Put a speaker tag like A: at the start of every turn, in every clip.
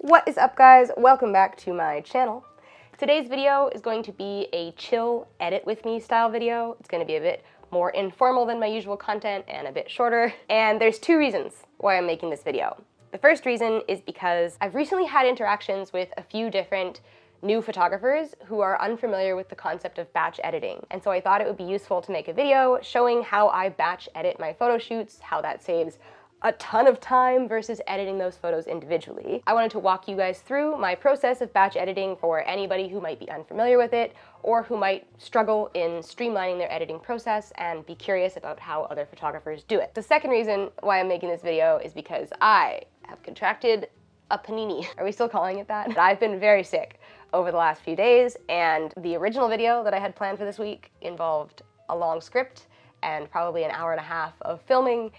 A: What is up, guys? Welcome back to my channel. Today's video is going to be a chill edit with me style video. It's going to be a bit more informal than my usual content and a bit shorter. And there's two reasons why I'm making this video. The first reason is because I've recently had interactions with a few different new photographers who are unfamiliar with the concept of batch editing. And so I thought it would be useful to make a video showing how I batch edit my photo shoots, how that saves a ton of time versus editing those photos individually. I wanted to walk you guys through my process of batch editing for anybody who might be unfamiliar with it or who might struggle in streamlining their editing process and be curious about how other photographers do it. The second reason why I'm making this video is because I have contracted a panini. Are we still calling it that? I've been very sick over the last few days, and the original video that I had planned for this week involved a long script and probably an hour and a half of filming,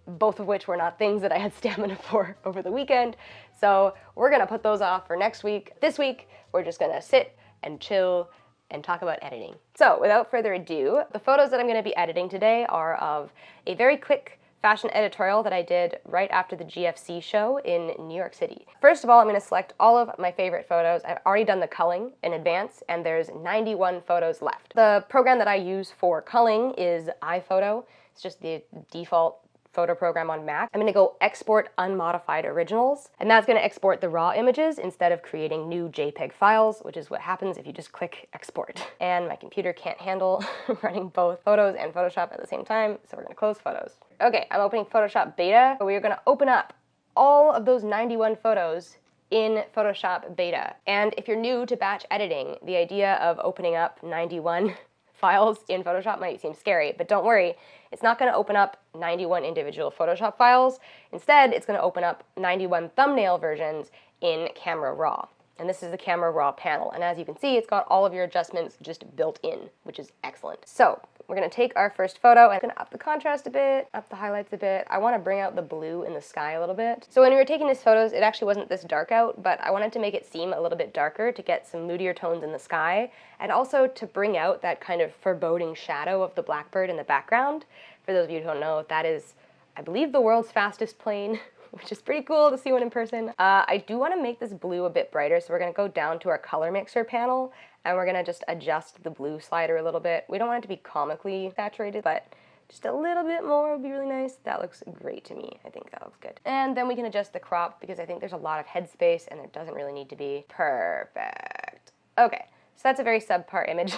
A: both of which were not things that I had stamina for over the weekend. So we're gonna put those off for next week. This week, we're just gonna sit and chill and talk about editing. So without further ado, the photos that I'm gonna be editing today are of a very quick fashion editorial that I did right after the GFC show in New York City. First of all, I'm gonna select all of my favorite photos. I've already done the culling in advance, and there's 91 photos left. The program that I use for culling is iPhoto. It's just the default photo program on Mac. I'm gonna go export unmodified originals, and that's gonna export the raw images instead of creating new JPEG files, which is what happens if you just click export. And my computer can't handle running both Photos and Photoshop at the same time, so we're gonna close Photos. Okay, I'm opening Photoshop Beta. We're gonna open up all of those 91 photos in Photoshop Beta. And if you're new to batch editing, the idea of opening up 91 files in Photoshop might seem scary, but don't worry, it's not going to open up 91 individual Photoshop files. Instead, it's going to open up 91 thumbnail versions in Camera Raw. And this is the Camera Raw panel. And as you can see, it's got all of your adjustments just built in, which is excellent. So we're going to take our first photo and I'm going to up the contrast a bit, up the highlights a bit. I want to bring out the blue in the sky a little bit. So when we were taking these photos, it actually wasn't this dark out, but I wanted to make it seem a little bit darker to get some moodier tones in the sky, and also to bring out that kind of foreboding shadow of the blackbird in the background. For those of you who don't know, that is, I believe, the world's fastest plane, which is pretty cool to see one in person. I do want to make this blue a bit brighter, so we're going to go down to our color mixer panel, and we're going to just adjust the blue slider a little bit. We don't want it to be comically saturated, but just a little bit more would be really nice. That looks great to me. I think that looks good. And then we can adjust the crop, because I think there's a lot of headspace, and there doesn't really need to be. Perfect. Okay, so that's a very subpar image,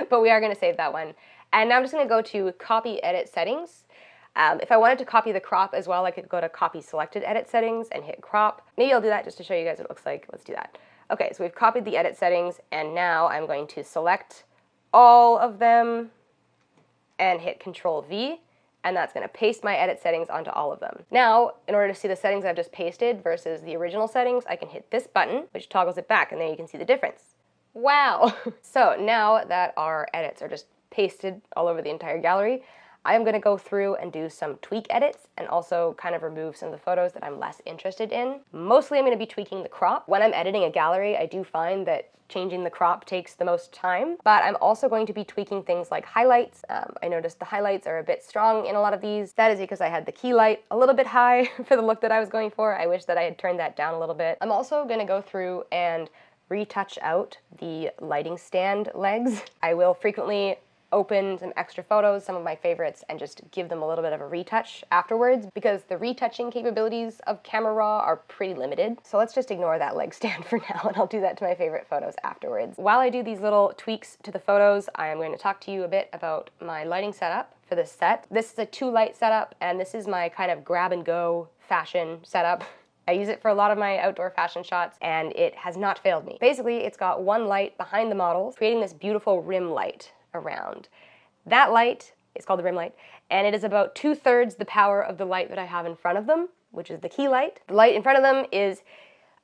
A: but we are going to save that one. And now I'm just going to go to Copy Edit Settings. If I wanted to copy the crop as well, I could go to Copy Selected Edit Settings and hit Crop. Maybe I'll do that just to show you guys what it looks like. Let's do that. Okay, so we've copied the edit settings, and now I'm going to select all of them and hit Control V, and that's going to paste my edit settings onto all of them. Now, in order to see the settings I've just pasted versus the original settings, I can hit this button, which toggles it back, and then you can see the difference. Wow! So now that our edits are just pasted all over the entire gallery, I am going to go through and do some tweak edits and also kind of remove some of the photos that I'm less interested in. Mostly I'm going to be tweaking the crop. When I'm editing a gallery, I do find that changing the crop takes the most time, but I'm also going to be tweaking things like highlights. I noticed the highlights are a bit strong in a lot of these. That is because I had the key light a little bit high for the look that I was going for. I wish that I had turned that down a little bit. I'm also going to go through and retouch out the lighting stand legs. I will frequently open some extra photos, some of my favorites, and just give them a little bit of a retouch afterwards, because the retouching capabilities of Camera Raw are pretty limited. So let's just ignore that leg stand for now, and I'll do that to my favorite photos afterwards. While I do these little tweaks to the photos, I am going to talk to you a bit about my lighting setup for this set. This is a 2-light setup, and this is my kind of grab-and-go fashion setup. I use it for a lot of my outdoor fashion shots, and it has not failed me. Basically, it's got one light behind the models, creating this beautiful rim light around. That light is called the rim light, and it is about 2/3 the power of the light that I have in front of them, which is the key light. The light in front of them is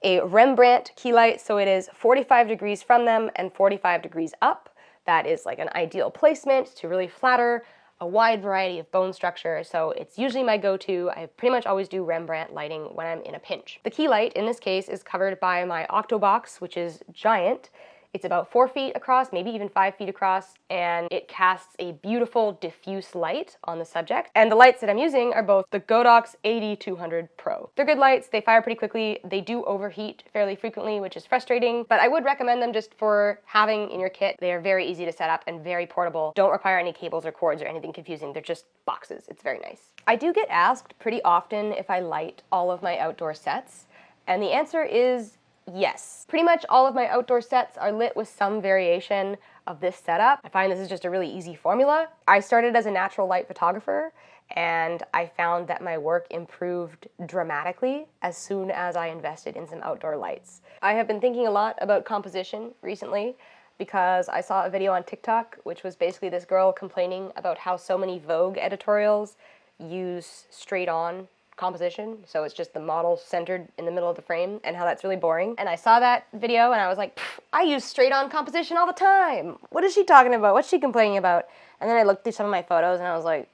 A: a Rembrandt key light, so it is 45 degrees from them and 45 degrees up. That is like an ideal placement to really flatter a wide variety of bone structure, so it's usually my go-to. I pretty much always do Rembrandt lighting when I'm in a pinch. The key light in this case is covered by my Octobox, which is giant. It's about 4 feet across, maybe even 5 feet across, and it casts a beautiful diffuse light on the subject. And the lights that I'm using are both the Godox AD200 Pro. They're good lights, they fire pretty quickly, they do overheat fairly frequently, which is frustrating, but I would recommend them just for having in your kit. They are very easy to set up and very portable. Don't require any cables or cords or anything confusing. They're just boxes. It's very nice. I do get asked pretty often if I light all of my outdoor sets, and the answer is yes. Pretty much all of my outdoor sets are lit with some variation of this setup. I find this is just a really easy formula. I started as a natural light photographer, and I found that my work improved dramatically as soon as I invested in some outdoor lights. I have been thinking a lot about composition recently because I saw a video on TikTok which was basically this girl complaining about how so many Vogue editorials use straight-on composition, so it's just the model centered in the middle of the frame, and how that's really boring. And I saw that video and I was like, I use straight-on composition all the time. What is she talking about? What's she complaining about? And then I looked through some of my photos and I was like,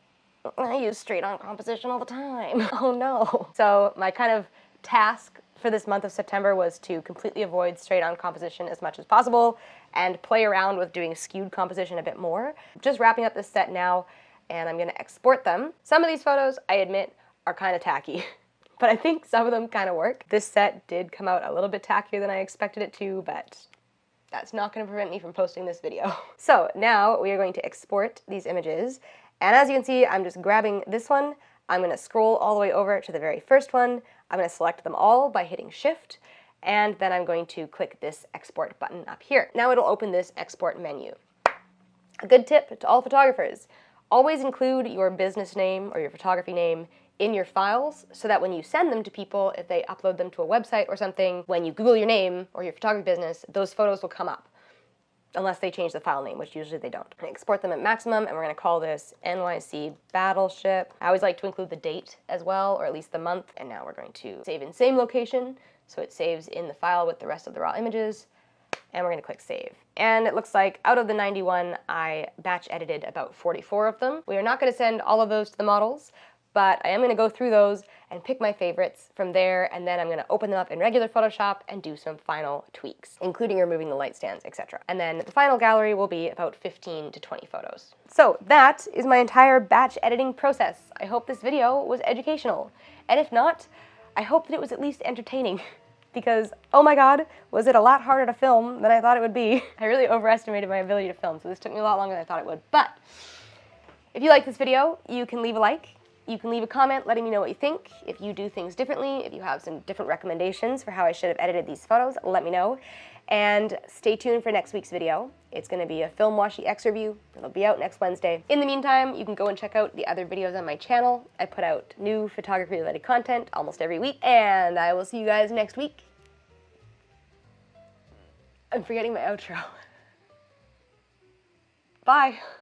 A: I use straight-on composition all the time. Oh no. So my kind of task for this month of September was to completely avoid straight-on composition as much as possible and play around with doing skewed composition a bit more. Just wrapping up this set now, and I'm gonna export them. Some of these photos, I admit, are kind of tacky, but I think some of them kind of work. This set did come out a little bit tackier than I expected it to, but that's not going to prevent me from posting this video. So now we are going to export these images, and as you can see, I'm just grabbing this one. I'm going to scroll all the way over to the very first one. I'm going to select them all by hitting Shift, and then I'm going to click this export button up here. Now it'll open this export menu. A good tip to all photographers: always include your business name or your photography name in your files, so that when you send them to people, if they upload them to a website or something, when you Google your name or your photography business, those photos will come up, unless they change the file name, which usually they don't. I export them at maximum, and we're gonna call this NYC Battleship. I always like to include the date as well, or at least the month, and now we're going to save in same location, so it saves in the file with the rest of the raw images, and we're gonna click save. And it looks like out of the 91, I batch edited about 44 of them. We are not gonna send all of those to the models, but I am going to go through those and pick my favorites from there, and then I'm going to open them up in regular Photoshop and do some final tweaks, including removing the light stands, etc. And then the final gallery will be about 15 to 20 photos. So that is my entire batch editing process. I hope this video was educational, and if not, I hope that it was at least entertaining. Because, oh my god, was it a lot harder to film than I thought it would be. I really overestimated my ability to film, so this took me a lot longer than I thought it would. But if you like this video, you can leave a like. You can leave a comment letting me know what you think. If you do things differently, if you have some different recommendations for how I should have edited these photos, let me know. And stay tuned for next week's video. It's going to be a Film Washi X review. It'll be out next Wednesday. In the meantime, you can go and check out the other videos on my channel. I put out new photography-related content almost every week, and I will see you guys next week. I'm forgetting my outro. Bye.